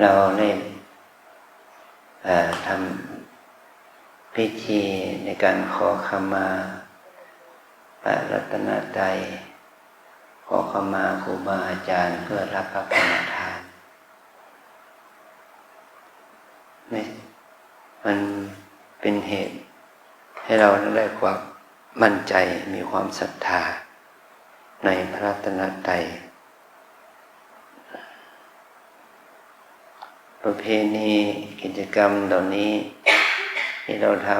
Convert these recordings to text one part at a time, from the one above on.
เราได้ทำพิธีในการขอขมาพระรัตนตรัยขอขมาครูบาอาจารย์เพื่อรับพระกรรมฐานมันเป็นเหตุให้เราได้ความมั่นใจมีความศรัทธาในพระรัตนตรัยประเพณีกิจกรรมเหล่านี้ที่เราท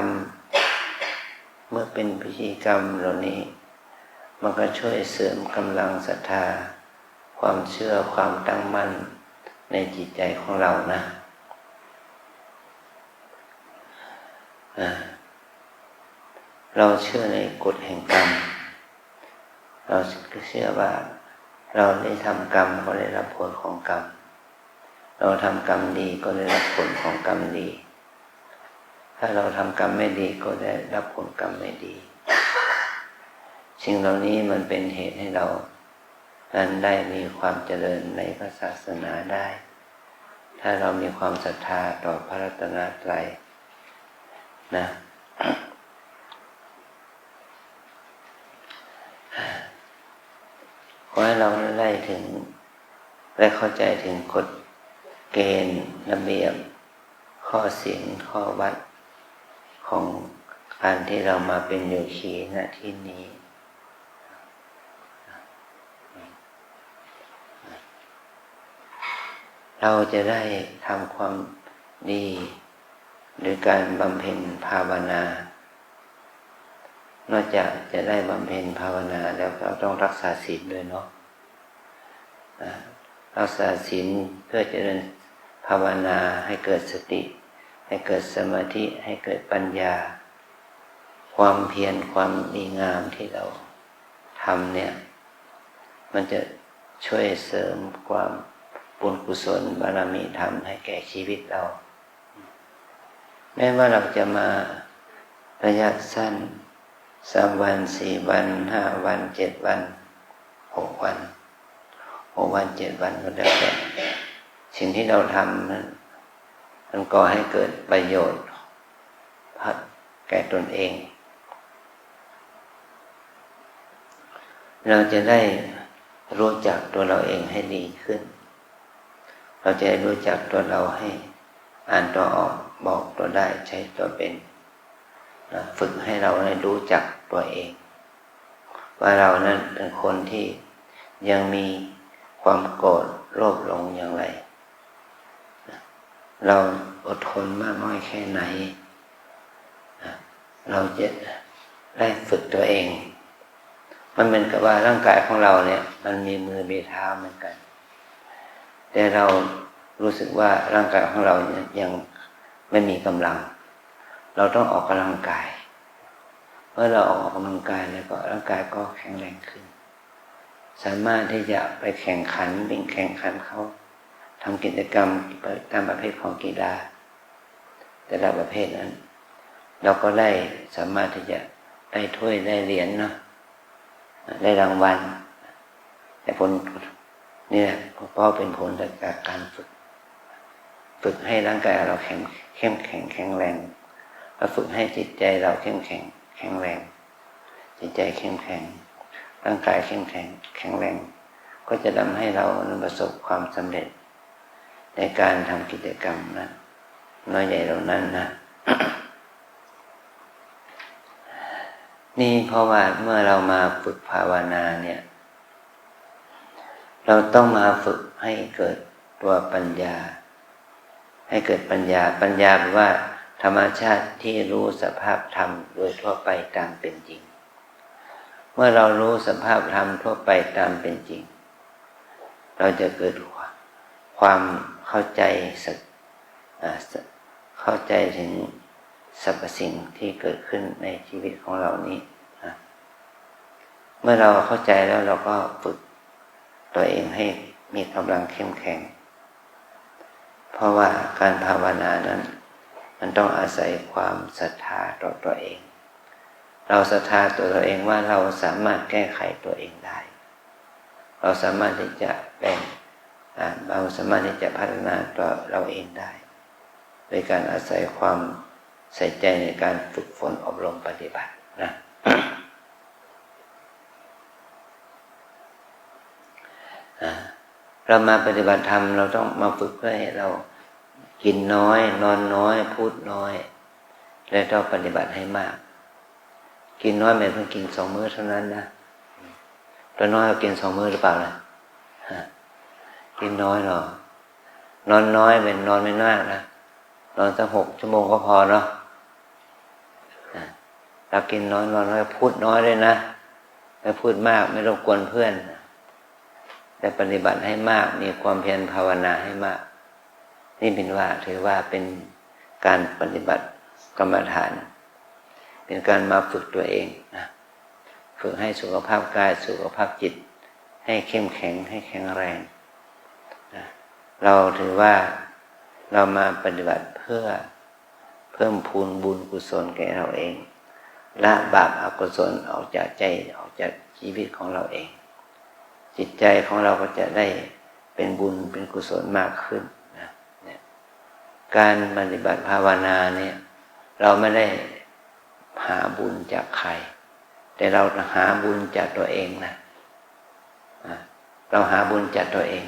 ำเมื่อเป็นพิธีกรรมเหล่านี้มันก็ช่วยเสริมกำลังศรัทธาความเชื่อความตั้งมั่นในจิตใจของเรานะเราเชื่อในกฎแห่งกรรมเราเชื่อว่าเราได้ทำกรรมก็ได้รับผลของกรรมเราทำกรรมดีก็ได้รับผลของกรรมดีถ้าเราทำกรรมไม่ดีก็ได้รับผลกรรมไม่ดีสิ่งเหล่านี้มันเป็นเหตุให้เรานั้นได้มีความเจริญในพระศาสนาได้ถ้าเรามีความศรัทธาต่อพระรัตนตรัยนะขอให้เราได้ถึงและเข้าใจถึงกฎเกณฑ์ระเบียบข้อศีลข้อวัดของการที่เรามาเป็นโยคีณที่นี้เราจะได้ทำความดีโดยการบำเพ็ญภาวนานอกจากจะได้บำเพ็ญภาวนาแล้วเราต้องรักษาศีลด้วยเนาะรักษาศีลเพื่อเจริญภาวนาให้เกิดสติให้เกิดสมาธิให้เกิดปัญญาความเพียรความดีงามที่เราทำเนี่ยมันจะช่วยเสริมความบุญกุศลบารมีธรรมให้แก่ชีวิตเราแม้ว่าเราจะมาระยะสั้น3 วัน4 วัน5 วัน7 วัน6 วัน6 วัน7 วันก็แล้วแต่สิ่งที่เราทำนั้นมันก่อให้เกิดประโยชน์แก่ตนเองเราจะได้รู้จักตัวเราเองให้ดีขึ้นเราจะได้รู้จักตัวเราให้อ่านตัวออกบอกตัวได้ใช้ตัวเป็นฝึกให้เราได้รู้จักตัวเองว่าเรานั้นเป็นคนที่ยังมีความโกรธโลภหลงอย่างไรเราอดทนมากน้อยแค่ไหนเราจะได้ฝึกตัวเองมันเหมือนกับว่าร่างกายของเราเนี่ยมันมีมือมีเท้าเหมือนกันแต่เรารู้สึกว่าร่างกายของเราเนี่ยยังไม่มีกำลังเราต้องออกกำลังกายเมื่อเราออกกำลังกายแล้วก็ร่างกายก็แข็งแรงขึ้นสามารถที่จะไปแข่งขันเป็นแข่งขันเขาทำกิจกรรมตามประเภทของกีฬาแต่ละประเภทนั้นเราก็ได้สามารถที่จะได้ถ้วยได้เหรียญเนาะได้รางวัลแต่ผลนี่แหละเพราะเป็นผลจากการฝึกให้ร่างกายเราเข้มแข็งแข็งแรงแล้วฝึกให้จิตใจเราเข้มแข็งแข็งแรงจิตใจเข้มแข็งร่างกายเข้มแข็งแข็งแรงก็จะทำให้เราประสบความสำเร็จในการทำกิจกรรมนั้นน้อยใหญ่เหล่านั้นนะ นี่เพราะว่าเมื่อเรามาฝึกภาวนาเนี่ยเราต้องมาฝึกให้เกิดตัวปัญญาให้เกิดปัญญาแปลว่าธรรมชาติที่รู้สภาพธรรมโดยทั่วไปตามเป็นจริงเมื่อเรารู้สภาพธรรมทั่วไปตามเป็นจริงเราจะเกิดความเข้าใจถึงสรรพสิ่งที่เกิดขึ้นในชีวิตของเรานี้เมื่อเราเข้าใจแล้วเราก็ฝึกตัวเองให้มีกำลังเข้มแข็งเพราะว่าการภาวนานั้นมันต้องอาศัยความศรัทธาต่อตัวเองเราศรัทธาตัวเราเองว่าเราสามารถแก้ไขตัวเองได้เราสามารถที่จะแบ่ง เราสามารถที่จะพัฒนาตัวเราเองได้โดยการอาศัยความใส่ใจในการฝึกฝนอบรมปฏิบัตินะ เรามาปฏิบัติธรรมเราต้องมาฝึกเพื่อให้เรากินน้อยนอนน้อยพูดน้อยและต้องปฏิบัติให้มากกินน้อยไม่เพิ่งกิน2 มื้อเท่านั้นนะตัวน้อยเรากิน2 มื้อหรือเปล่าล่ะกินน้อยหรอนอนน้อยเป็นนอนไม่มากนะนอนสัก6 ชั่วโมงก็พอเนาะเรากินน้อยนอนน้อยพูดน้อยเลยนะไม่พูดมากไม่รบกวนเพื่อนแต่ปฏิบัติให้มากมีความเพียรภาวนาให้มากนี่เป็นว่าถือว่าเป็นการปฏิบัติกรรมฐานเป็นการมาฝึกตัวเองนะฝึกให้สุขภาพกายสุขภาพจิตให้เข้มแข็งให้แข็งแรงนะเราถือว่าเรามาปฏิบัติเพื่อเพิ่มพูนบุญกุศลแก่เราเองละบาปอกุศลออกจากใจออกจากชีวิตของเราเองจิตใจของเราก็จะได้เป็นบุญเป็นกุศลมากขึ้นนะเนี่ยการปฏิบัติภาวนาเนี่ยเราไม่ได้หาบุญจากใครแต่เราหาบุญจากตัวเองนะเราหาบุญจากตัวเอง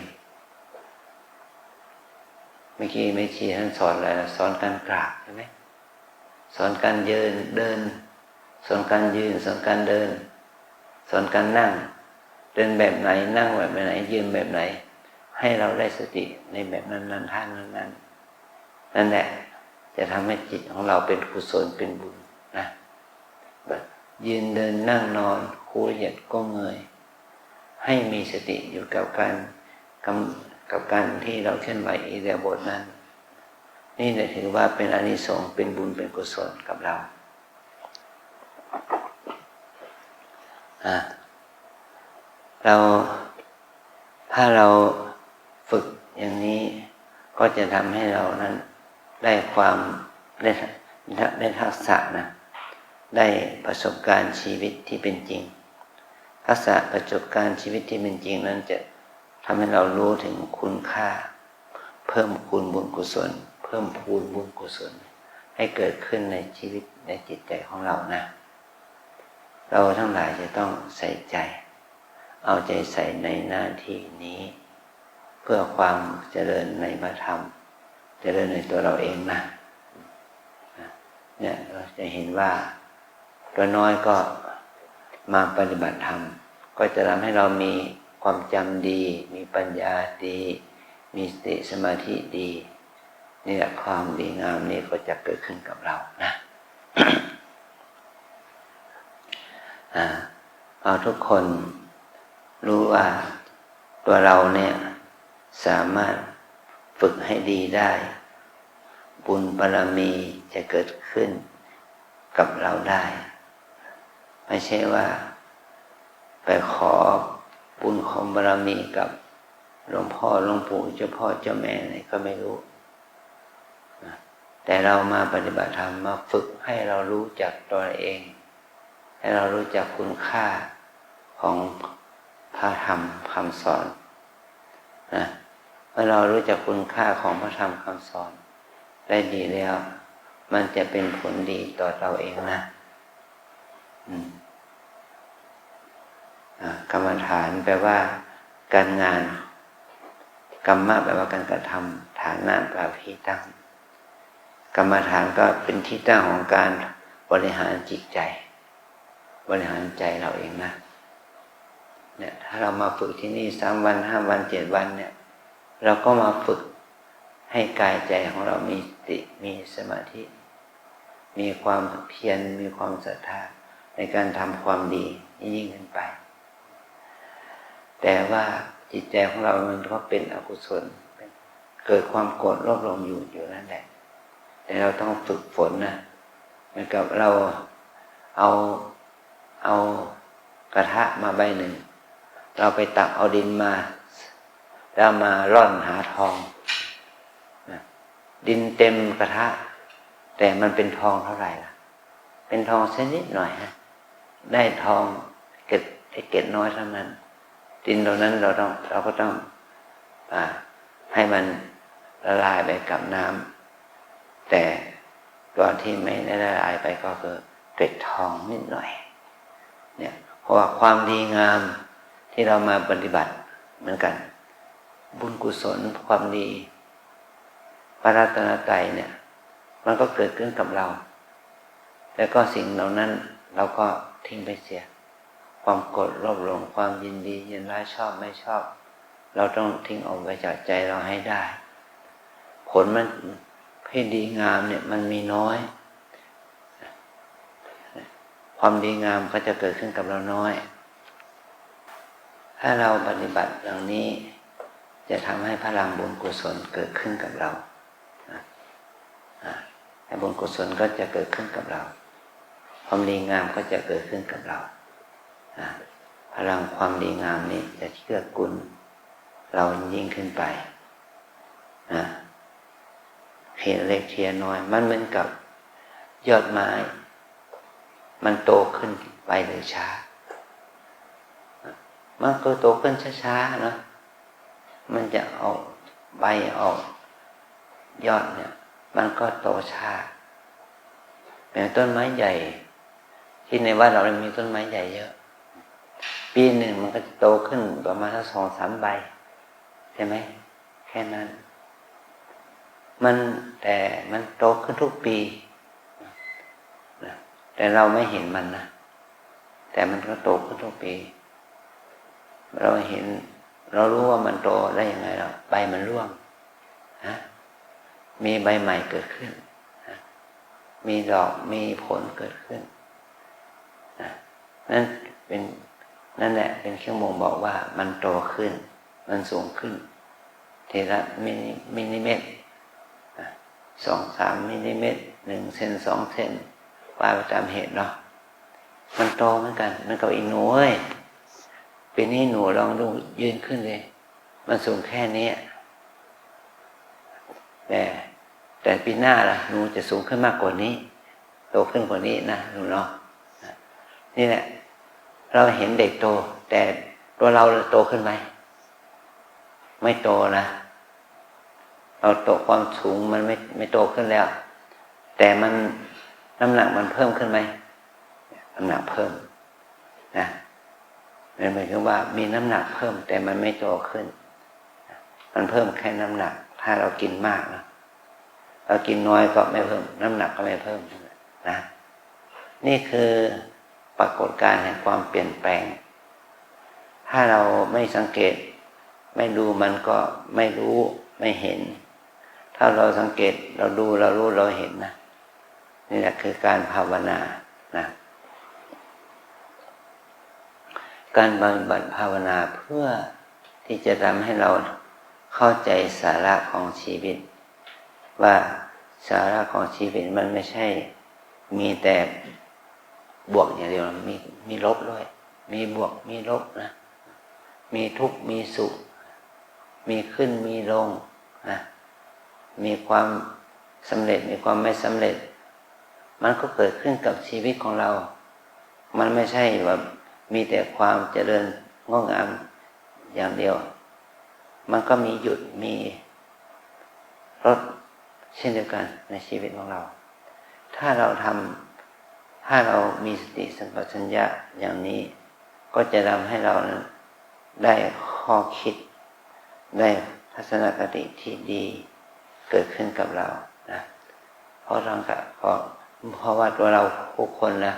เมื่อกี้แม่ชีท่านสอนอะไรนะสอนการกราบใช่ไหมสอนการยืนเดินสอนการยืนสอนการเดินสอนการนั่งเดินแบบไหนนั่งแบบไหนยืนแบบไหนให้เราได้สติในแบบนั้นๆท่านั้นๆนั่นแหละจะทำให้จิตของเราเป็นกุศลเป็นบุญนะยืนเดินนั่งนอนคูเหยียดก้มเงยให้มีสติอยู่กับการที่เราเคลื่อนไหวอิริยาบถนั้นนี่จะถือว่าเป็นอานิสงส์เป็นบุญเป็นกุศลกับเราถ้าเราฝึกอย่างนี้ก็จะทำให้เรานั้นได้ความได้ทักษะนะได้ประสบการณ์ชีวิตที่เป็นจริงทักษะประสบการณ์ชีวิตที่เป็นจริงนั้นจะทำให้เรารู้ถึงคุณค่าเพิ่มพูนบุญกุศลเพิ่มพูนบุญกุศลให้เกิดขึ้นในชีวิตในจิตใจของเรานะเราทั้งหลายจะต้องใส่ใจเอาใจใส่ในหน้าที่นี้เพื่อความเจริญในพระธรรมเจริญในตัวเราเองนะเนี่ยเราจะเห็นว่าตัวน้อยก็มาปฏิบัติธรรมก็จะทำให้เรามีความจำดีมีปัญญาดีมีสติสมาธิดีนี่แหละความดีงามนี่ก็จะเกิดขึ้นกับเรานะ เอาทุกคนรู้ว่าตัวเราเนี่ยสามารถฝึกให้ดีได้บุญบารมีจะเกิดขึ้นกับเราได้ไม่ใช่ว่าไปขอบุญของบารมีกับหลวงพ่อหลวงปู่เจ้าพ่อเจ้าแม่อะไรก็ไม่รู้แต่เรามาปฏิบัติธรรมมาฝึกให้เรารู้จักตัวเองให้เรารู้จักคุณค่าของพระธรรมคำสอนนะเมื่อเรารู้จักคุณค่าของพระธรรมคำสอนได้ดีแล้วมันจะเป็นผลดีต่อเราเองนะกรรมฐานแปลว่าการงานกรรมะแปลว่าการกระทำฐานะแปลว่าที่ตั้งกรรมฐานก็เป็นที่ตั้งของการบริหารจิตใจบริหารใจเราเองนะเนี่ยถ้าเรามาฝึกที่นี่3 วัน5 วัน7 วันเนี่ยเราก็มาฝึกให้กายใจของเรามีสติมีสมาธิมีความเพียรมีความศรัทธาในการทำความดียิ่งขึ้นไปแต่ว่าจิตใจของเรามันก็เป็นอกุศลเกิดความโกรธโลภหลงอยู่นั่นแหละแต่เราต้องฝึกฝนนะเหมือนกับเราเอากระทะมาใบหนึ่งเราไปตักเอาดินมาแล้วมาร่อนหาทองดินเต็มกระทะแต่มันเป็นทองเท่าไหร่ล่ะเป็นทองเส้นนิดหน่อยฮะได้ทองเกล็ดน้อยเท่านั้นดินเหล่านั้นเราก็ต้อง ให้มันละลายไปกับน้ำแต่ตัวที่ไม่ได้ละลายไปก็คือเกล็ดทองนิดหน่อยเนี่ยเพราะว่าความดีงามที่เรามาปฏิบัติเหมือนกันบุญกุศลความดีพระรัตนตรัยเนี่ยมันก็เกิดขึ้นกับเราแล้วก็สิ่งเหล่านั้นเราก็ทิ้งไปเสียความโกรธโลภหลงความยินดียินร้ายชอบไม่ชอบเราต้องทิ้งออกไปจากใจเราให้ได้ผลมันให้ดีงามเนี่ยมันมีน้อยความดีงามก็จะเกิดขึ้นกับเราน้อยถ้าเราปฏิบัติอย่างนี้จะทำให้พลังบุญกุศลเกิดขึ้นกับเราให้บุญกุศลก็จะเกิดขึ้นกับเราความดีงามก็จะเกิดขึ้นกับเราพลังความดีงามนี้จะเกื้อกูลเรายิ่งขึ้นไปเทียนเล็กเทียนน้อยมันเหมือนกับยอดไม้มันโตขึ้นไปหรือช้ามันก็โตขึ้นช้าๆนะมันจะออกใบออกยอดเนี่ยมันก็โตช้าเป็นต้นไม้ใหญ่ที่ในวัดเรามีต้นไม้ใหญ่เยอะปีหนึ่งมันก็จะโตขึ้นประมาณ2-3 ใบใช่ไหมแค่นั้นแต่มันโตขึ้นทุกปีแต่เราไม่เห็นมันนะแต่มันก็โตขึ้นทุกปีเราเห็นเรารู้ว่ามันโตได้ยังไงเราใบมันร่วงมีใบใหม่เกิดขึ้นมีดอกมีผลเกิดขึ้นนั่นแหละเป็นเครื่องบ่งบอกว่ามันโตขึ้นมันสูงขึ้นทีละมิลลิเมตร2-3 มิลลิเมตร1 เซน2 เซนว่าไปตามเหตุเนาะมันโตเหมือนกันมันก็อีหนูเอ้ยปีนี้หนูลองดูยืนขึ้นเลยมันสูงแค่นี้แต่ปีหน้าล่ะหนูจะสูงขึ้นมากกว่านี้โตขึ้นกว่านี้นะหนูเนาะนี่แหละเราเห็นเด็กโตแต่ตัวเราโตขึ้นไหมไม่โตนะเราโตความสูงมันไม่โตขึ้นแล้วแต่มันน้ำหนักมันเพิ่มขึ้นไหมน้ำหนักเพิ่มนะนั่นหมายถึงว่ามีน้ำหนักเพิ่มแต่มันไม่โตขึ้นมันเพิ่มแค่น้ำหนักถ้าเรากินมากนะเรากินน้อยก็ไม่เพิ่มน้ำหนักก็ไม่เพิ่มนะนี่คือปรากฏการณ์แห่งความเปลี่ยนแปลงถ้าเราไม่สังเกตไม่ดูมันก็ไม่รู้ไม่เห็นถ้าเราสังเกตเราดูเรารู้เราเห็นนะนี่แหละคือการภาวนานะการปฏิบัติภาวนาเพื่อที่จะทำให้เราเข้าใจสาระของชีวิตว่าสาระของชีวิตมันไม่ใช่มีแต่บวกอย่างเดียวมีลบด้วยมีบวกมีลบนะมีทุกข์มีสุขมีขึ้นมีลงนะมีความสำเร็จมีความไม่สำเร็จมันก็เกิดขึ้นกับชีวิตของเรามันไม่ใช่ว่ามีแต่ความเจริญงอกงามอย่างเดียวมันก็มีหยุดมีลดเช่นเดียวกันในชีวิตของเราถ้าเรามีสติสัมปชัญญะอย่างนี้ก็จะทำให้เราได้ข้อคิดได้ทัศนคติที่ดีเกิดขึ้นกับเรานะเพราะว่าตัวเราทุกคนนะ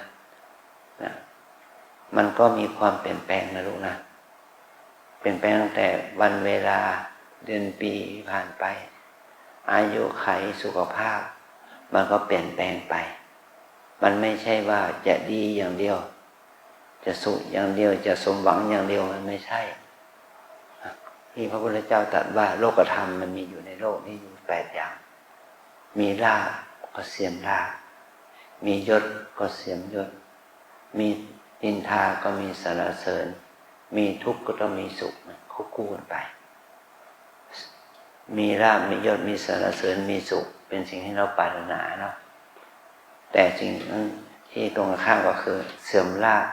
มันก็มีความเปลี่ยนแปลงนะลูกนะเปลี่ยนแปลงตั้งแต่วันเวลาเดือนปีผ่านไปอายุขัยสุขภาพมันก็เปลี่ยนแปลงไปมันไม่ใช่ว่าจะดีอย่างเดียวจะสุขอย่างเดียวจะสมหวังอย่างเดียวมันไม่ใช่ที่พระพุทธเจ้าตรัสว่าโลกธรรมมันมีอยู่ในโลกนี้อยู่8 อย่างมีลาภก็เสื่อมลาภมียศก็เสื่อมยศมีนินทาก็มีสรรเสริญมีทุกข์ก็ต้องมีสุขควบคู่กันไปมีลาภมียศมีสรรเสริญมีสุขเป็นสิ่งที่เราปรารถนาเนาะแต่สิ่งที่ตรงข้ามก็คือเสื่อมลาภ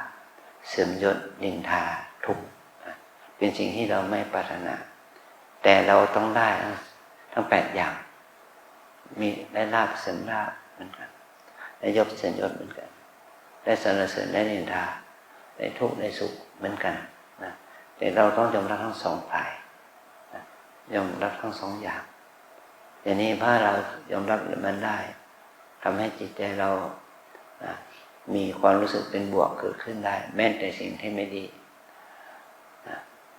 เสื่อมยศนินทาทุกข์เป็นสิ่งที่เราไม่ปรารถนา แต่เราต้องได้ทั้ง8อย่างมีได้ลาภเสริมลาภเหมือนกันได้ยศเสริมยศเหมือนกันได้สรรเสริญได้นินทาได้ทุกข์ได้สุขเหมือนกันนะแต่เราต้องยอมรับทั้งสองฝ่ายนะยอมรับทั้งสองอย่างอย่างนี้ถ้าเรายอมรับมันได้ทำให้จิตใจเรามีความรู้สึกเป็นบวกเกิดขึ้นได้แม้แต่สิ่งที่ไม่ดี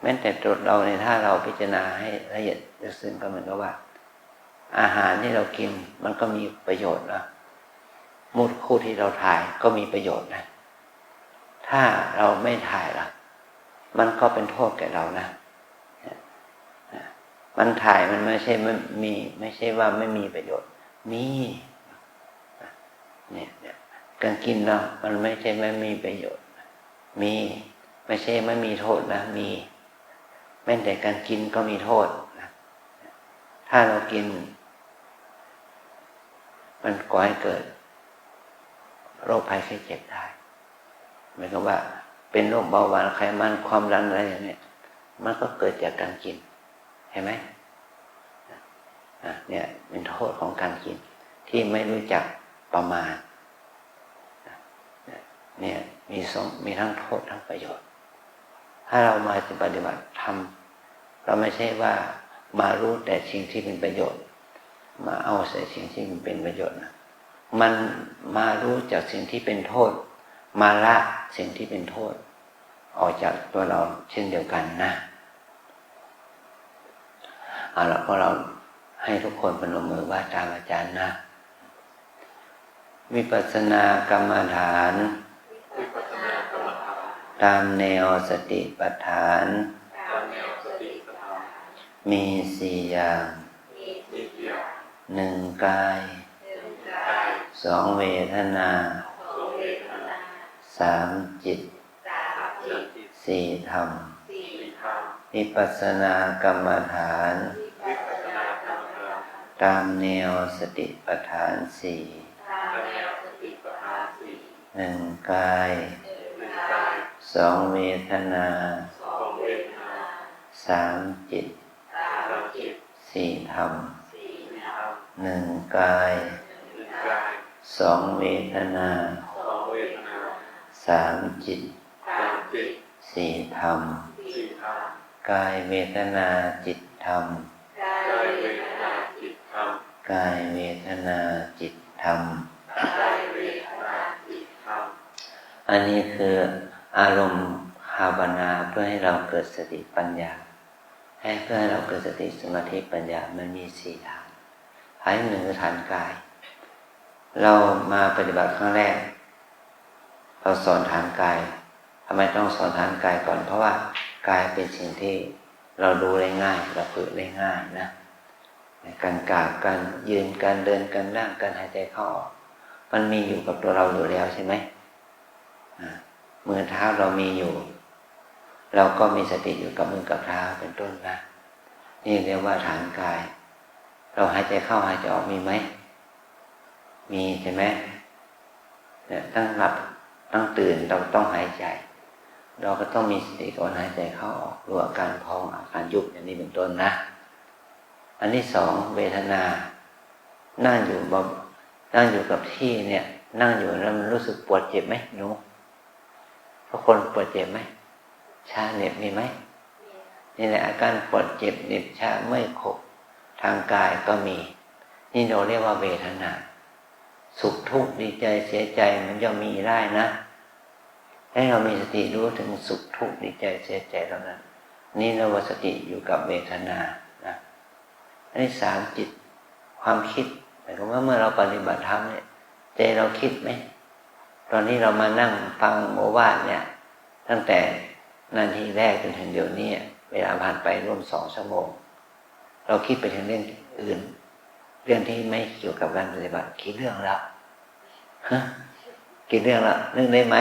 แม้แต่ตัวเราในถ้าเราพิจารณาให้ละเอียดลึกซึ้งก็เหมือนกับว่าอาหารที่เรากินมันก็มีประโยชน์นะมูดคู่ที่เราถ่ายก็มีประโยชน์นะถ้าเราไม่ถ่ายล่ะมันก็เป็นโทษแก่เรานะมันถ่ายมันไม่ใช่ไม่ใช่ว่าไม่มีประโยชน์มีเนี่ยการกินเนาะมันไม่ใช่ไม่มีประโยชน์มีไม่ใช่ไม่มีโทษนะมีแม้แต่การกินก็มีโทษนะถ้าเรากินมันก่อให้เกิดโรคภัยไข้เจ็บได้หมายความว่าเป็นโรคเบาหวานไขมันความดันอะไรอย่างนี้มันก็เกิดจากการกินเห็นไหมเนี่ยเป็นโทษของการกินที่ไม่รู้จักประมาณเนี่ยมีทั้งโทษทั้งประโยชน์ถ้าเรามาปฏิบัติธรรมเราไม่ใช่ว่ามารู้แต่สิ่งที่เป็นประโยชน์มาเอาแต่สิ่งที่มันเป็นประโยชน์นะมันมารู้จากสิ่งที่เป็นโทษมาละสิ่งที่เป็นโทษออกจากตัวเราเช่นเดียวกันนะเอาละพอเราให้ทุกคนพนมมือไหว้ตามอาจารย์นะวิปัสสนากรรมฐานตามแนวสติปัฏฐานมี4อย่าง1กาย2เวทนา3จิต4ธรรมวิปัสสนากรรมฐานตามแนวสติปัฏฐาน1กาย2เวทนา3จิต4ธรรม1กาย2เวทนา3จิต4ธรรมกายเวทนาจิตธรรมกายเวทนาจิตธรรมอันนี้คืออารมณ์ภาวนาเพื่อให้เราเกิดสติปัญญาเพื่อให้เราเกิดสติสมาธิปัญญามันมี4ฐานฐาน1คือฐานกายเรามาปฏิบัติครั้งแรกเราสอนฐานกายทำไมต้องสอนฐานกายก่อนเพราะว่ากายเป็นสิ่งที่เราดูได้ง่ายเราฝึกได้ง่ายนะการกราบการยืนการเดินการนั่งการหายใจเข้าออกมันมีอยู่กับตัวเราอยู่แล้วใช่ไหมมือเท้าเรามีอยู่เราก็มีสติอยู่กับมือกับเท้าเป็นต้นนะนี่เรียกว่าฐานกายเราหายใจเข้าหายใจออกมีไหมมีใช่ไหมเนี่ยตั้งหลับตั้งตื่นเราต้องหายใจเราก็ต้องมีสติก่อนหายใจเข้าออกรู้อาการพองอาการยุบอย่างนี้เป็นต้นนะอันที่2เวทนานั่งอยู่กับที่เนี่ยนั่งอยู่แล้วมันรู้สึกปวดเจ็บไหมหนูทุกคนปวดเจ็บไหมชาเหน็บมีไหมนี่แหละอาการปวดเจ็บเหน็บชาเมื่อยขบทางกายก็มีนี่เราเรียกว่าเวทนาสุขทุกข์ดีใจเสียใจมันย่อมมีได้นะให้เรามีสติรู้ถึงสุขทุกข์ดีใจเสียใจเหล่านั้นนี่เราว่าสติอยู่กับเวทนานะอันที่3จิตความคิดหมายความว่าเมื่อเราปฏิบัติธรรมเนี่ยใจเราคิดไหมตอนนี้เรามานั่งฟังโอวาทเนี่ยตั้งแต่นาทีแรกจนถึงเดี๋ยวนี้เวลาผ่านไปร่วม2 ชั่วโมงเราคิดไปถึงเรื่องอื่นเรื่องที่ไม่เกี่ยวกับการปฏิบัติคิดเรื่องแล้วคิดเรื่องแล้วนึกได้ไหม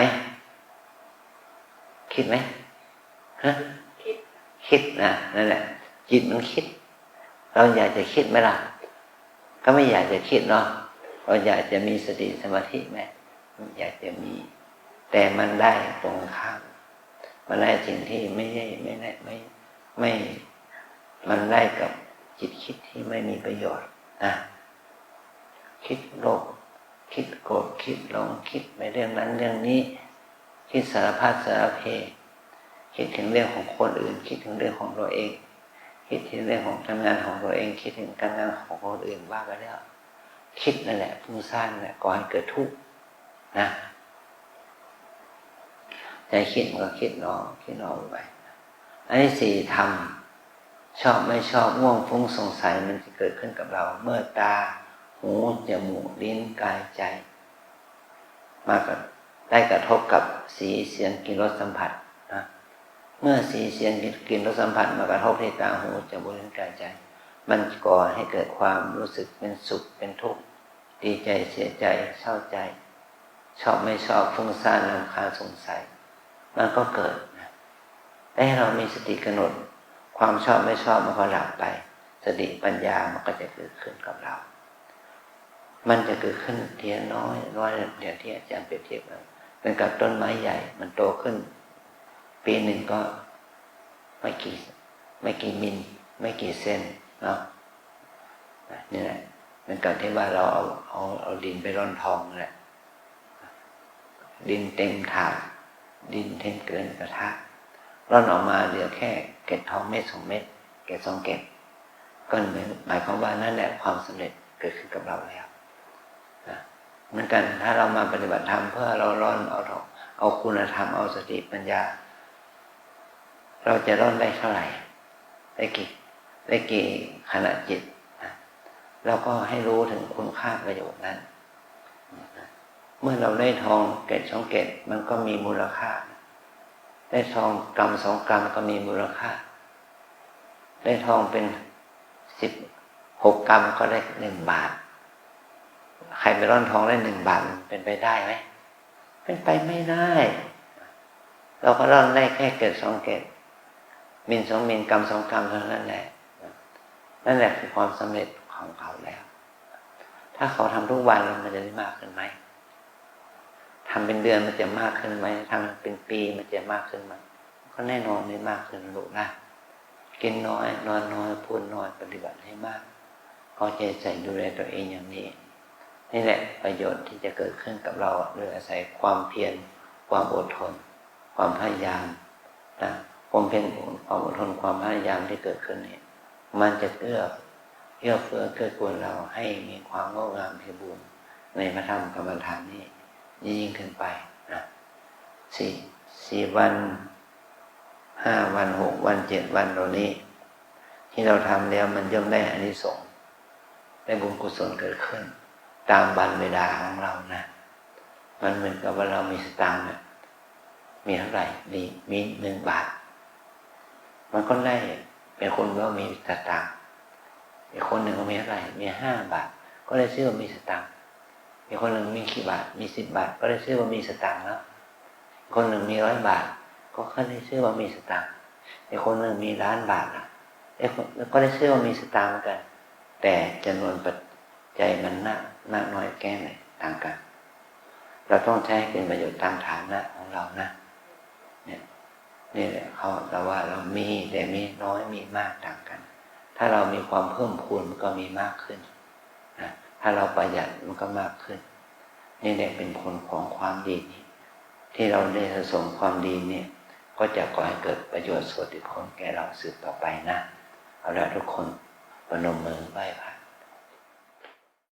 คิดไหมคิดนะนั่นแหละจิตมันคิดเราอยากจะคิดไหมล่ะก็ไม่อยากจะคิดเนาะเราอยากจะมีสติสมาธิไหมอยากจะมีแต่มันได้ตรงข้ามมันได้สิ่งที่ไม่ มันไล่กับจิตคิดที่ไม่มีประโยชน์นะคิดโลภคิดโกรธคิดหลงคิดไปเรื่องนั้นเรื่องนี้คิดสารพัดสารเพคิดถึงเรื่องของคนอื่นคิดถึงเรื่องของตัวเองคิดถึงเรื่องของการงานของตัวเองคิดถึงการงานของคนอื่นว่าไปแล้วคิดนั่นแหละฟุ้งซ่านนั่นแหละก่อให้เกิดทุกข์นะใจคิดมันก็คิดนอนไปอันที่สี่ทำชอบไม่ชอบง่วงฟุ้งสงสัยมันจะเกิดขึ้นกับเราเมื่อตาหูจมูกลิ้นกายใจมากับได้กระทบกับสีเสียงกลิ่นรสสัมผัสนะเมื่อสีเสียงกลิ่นรสสัมผัสมากระทบที่ตาหูจมูกลิ้นกายใจมันก่อให้เกิดความรู้สึกเป็นสุขเป็นทุกข์ดีใจเสียใจเศร้าใจชอบไม่ชอบฟุ้งซ่านรำคาญสงสัยมันก็เกิดนะแต่ให้เรามีสติกำหนดความชอบไม่ชอบมันก็ดับไปสติปัญญามันก็จะเกิดขึ้นกับเรามันจะเกิดขึ้นทีละน้อยอย่างที่อาจารย์เปรียบเทียบเป็นกับต้นไม้ใหญ่มันโตขึ้นปีหนึ่งก็ไม่กี่มิลไม่กี่เซนเนาะนี่แหละเป็นกับที่ว่าเราเอาดินไปร่อนทองแหละดินเต็มถาดดินเต็มเกินกระทะร่อนออกมาเหลือแค่เกล็ดทองเม็ด2 เม็ดเกล็ด2 เกล็ดก็หมายความว่านั่นแหละความสำเร็จเกิดขึ้นกับเราแล้วเหมือนกันถ้าเรามาปฏิบัติธรรมเพื่อเราร่อนเอาคุณธรรมเอาสติปัญญาเราจะร่อนได้เท่าไหร่ได้กี่ขณะจิตเราก็ให้รู้ถึงคุณค่าประโยชน์นั้นเมื่อเราได้ทองเกล็ด2 เกล็ดมันก็มีมูลค่าได้ทองกรัม2 กรัมก็มีมูลค่าได้ทองเป็น16 กรัมก็ได้1 บาทใครไปร่อนทองได้1 บาทเป็นไปได้ไหมเป็นไปไม่ได้เราก็ร่อนได้แค่เกล็ด2 เกล็ดมิล2 มิลกรัม2 กรัมเท่านั้นแหละนั่นแหละคือความสำเร็จของเขาแล้วถ้าเขาทำทุกวันมันจะได้มากขึ้นไหมทำเป็นเดือนมันจะมากขึ้นไหมทำเป็นปีมันจะมากขึ้นไหมก็แน่นอนไม่มากขึ้นลูกนะกินน้อยนอนน้อยพูดน้อยปฏิบัติให้มากเอาใจใส่ดูแลตัวเองอย่างนี้นี่แหละประโยชน์ที่จะเกิดขึ้นกับเราโดยอาศัยความเพียรความอดทนความพยายามนะความเพียรความอดทนความพยายามที่เกิดขึ้นนี่มันจะเอื้อเฟื้อเกื้อกูลเราให้มีความงดงามไพบูรย์ในพระธรรมกรรมฐานนี้ยิ่งขึ้นไปนะ4 วัน5 วัน6 วัน7 วันเหล่านี้ที่เราทำแล้วมันย่อมได้อานิสงส์ได้บุญกุศลเกิดขึ้นตามวันเวลาของเรานะมันเหมือนกับว่าเรามีสตางค์มีเท่าไหร่มี1 บาทมันก็ได้เป็นคนว่ามีสตางค์อีกคนหนึ่งก็มีเท่าไหร่มี5 บาทก็ได้ชื่อว่ามีสตางค์อีกคนหนึ่งมีกี่บาทมี10 บาทก็ได้ชื่อว่ามีสตางค์แล้วอีกคนหนึ่งมี100 บาทก็ได้ชื่อว่ามีสตางค์อีกคนหนึ่งมี1,000,000 บาทก็ได้ชื่อว่ามีสตางค์เหมือนกันแต่จำนวนปัจจัยมันมากน้อยแค่ไหนต่างกันเราต้องใช้เป็นประโยชน์ตามฐานะของเรานะนี่แหละเราว่าเรามีแต่มีน้อยมีมากต่างกันถ้าเรามีความเพิ่มพูนมันก็มีมากขึ้นนะถ้าเราประหยัดมันก็มากขึ้นนี่แหละเป็นผลของความดีที่เราได้สะสมความดีเนี่ยก็จะก่อให้เกิดประโยชน์สุดผลแก่เราสืบต่อไปนะเอาละทุกคนประนมมือไหว้พระ